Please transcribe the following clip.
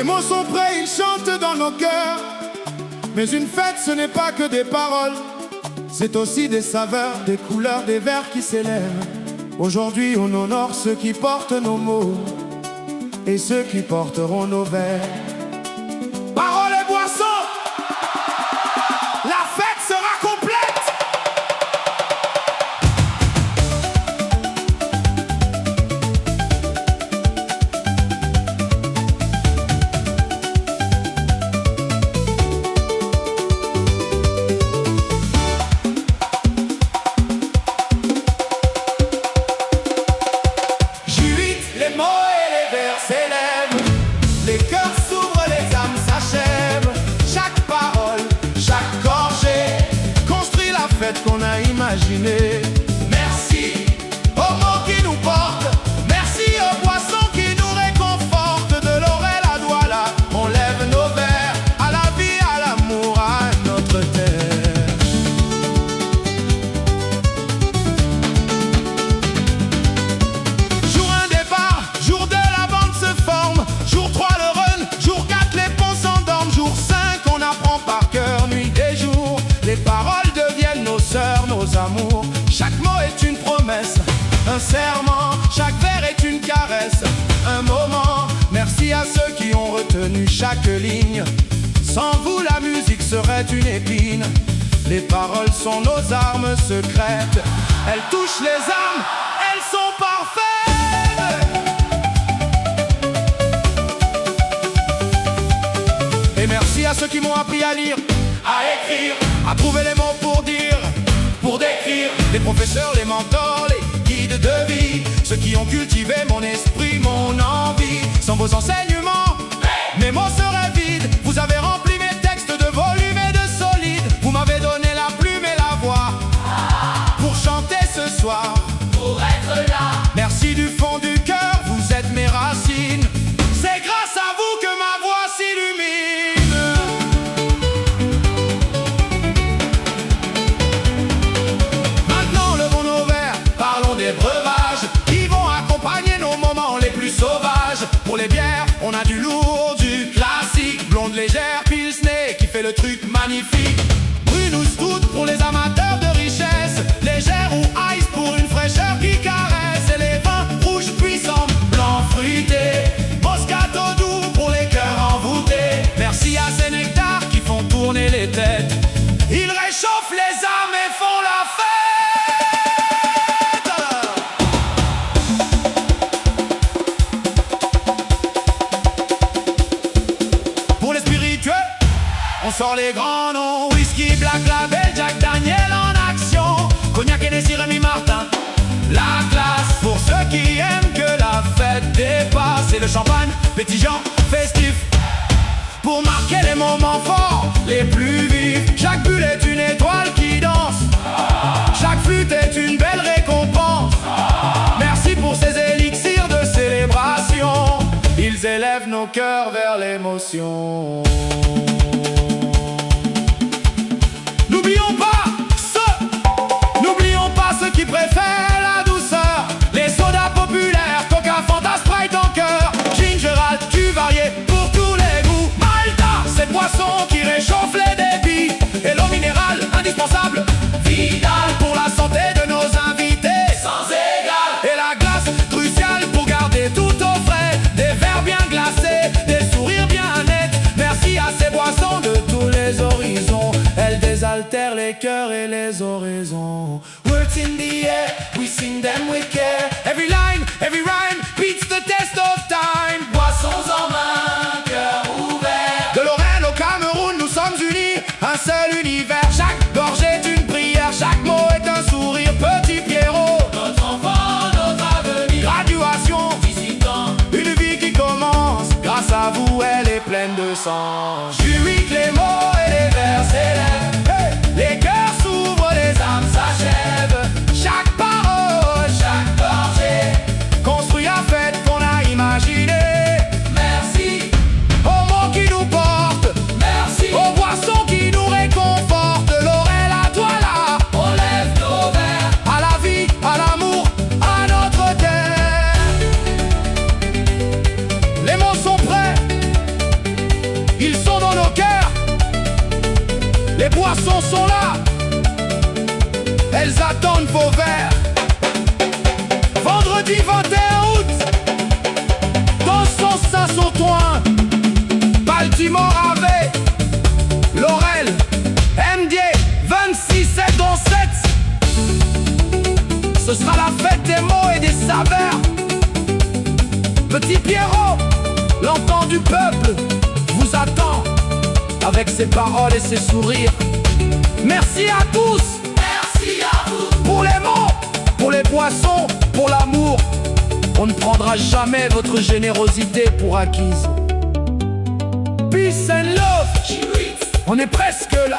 Les mots sont prêts, ils chantent dans nos cœurs. Mais une fête, ce n'est pas que des paroles. C'est aussi des saveurs, des couleurs, des vers qui s'élèvent. Aujourd'hui, on honore ceux qui portent nos mots et ceux qui porteront nos vers. Paroles et boissons, la fête sera complète. Les mots et les vers s'élèvent, les cœurs s'ouvrent, les âmes s'achèvent. Chaque parole, chaque gorgée construit la fête qu'on a imaginée. Merci aux mots qui nous portent, merci aux boissons qui nous réconfortent. De l'Orel à Douala, on lève nos verres à la vie, à l'amour, à notre terre. Jour 1 départ, jour 2 la bande se forme, jour 3 le run, jour 4 les ponts s'endorment, jour 5 on apprend par cœur, nuit et jour. Les paroles deviennent nos sœurs, nos amours. Chaque mot est une promesse, un serment, chaque vers est une caresse, un moment. Merci à ceux qui ont retenu chaque ligne. Sans vous la musique serait une épine. Les paroles sont nos armes secrètes, elles touchent les âmes, elles sont parfaites. Et merci à ceux qui m'ont appris à lire, à écrire, à trouver les mots pour dire, pour décrire. Les professeurs, les mentors, les guides de vie, ceux qui ont cultivé mon esprit, mon envie. Sans vos enseignements, mes mots seraient vides. Vous avez rempli mes textes de volume et de solide. Vous m'avez donné la plume et la voix pour chanter ce soir, pour être là. Merci du fond du cœur, vous êtes mes racines. C'est grâce à vous que ma voix s'illumine. Maintenant levons nos verres, parlons des breuvages qui vont accompagner nos moments les plus sauvages. Pour les bières, on a du lourd, du classique, blonde légère, pilsner qui fait le truc magnifique. Brune ou stout pour les amateurs de richesse, légère ou ice pour une fraîcheur qui caresse. Et les vins rouges puissants, blancs fruités, moscato doux pour les cœurs envoûtés. Merci à ces nectars qui font tourner les têtes, ils réchauffent les âmes et font la fête. Pour les spiritueux, on sort les grands noms, whisky, Black Label, Jack Daniel en action, cognac, Hennessy, Rémi Martin, la classe. Pour ceux qui aiment que la fête dépasse, et le champagne pétillant, festif, pour marquer les moments forts, les plus vifs. Chaque bulle est une étoile qui danse, chaque flûte est une belle récompense. Merci pour ces élixirs de célébration, ils élèvent nos cœurs vers l'émotion. N'oublions pas ceux qui préfèrent la douceur, les sodas populaires, Coca, Fanta, Sprite en cœur, ginger ale, du varié pour tous les goûts. Malta, ces boissons qui réchauffent les débits, et l'eau minérale indispensable, Vidal pour la santé de nos invités, sans égal. Et la glace cruciale pour garder tout au frais, des verres bien glacés, des sourires bien nets. Merci à ces boissons de tous les horizons, elles désaltèrent les cœurs et les oraisons. Words in the air, we sing them with care. Every line, every rhyme beats the test of time. Boissons en main, cœur ouvert. De Lorraine au Cameroun, nous sommes unis, un seul univers. Chaque gorgée est une prière, chaque mot est un sourire. Petit Pierrot, Notre enfant, notre avenir. graduation, Visitant, une vie qui commence. Grâce à vous, elle est pleine de sens. Jury que les mots et les vers s'élèvent, hey. Les cœurs s'ouvrent, les âmes s'achèvent. Chaque parole, chaque gorgée. construit la fête qu'on a imaginée. Merci, Aux mots qui nous portent, merci. aux boissons qui nous réconfortent. De L'Orel à Douala, On lève nos verres à la vie, à l'amour, à notre terre. Les mots sont prêts, Les boissons sont là, elles attendent vos verres. Vendredi 21 août, dansons Saint-Sautouin, Baltimore AV, Laurel, MD, 26-7 dans 7. Ce sera la fête des mots et des saveurs. Petit Pierrot, l'enfant du peuple, vous attend avec ses paroles et ses sourires. Merci à tous. Merci à vous. Pour les mots, pour les boissons, pour l'amour. On ne prendra jamais votre générosité pour acquise. Peace and love. Cheers. On est presque là.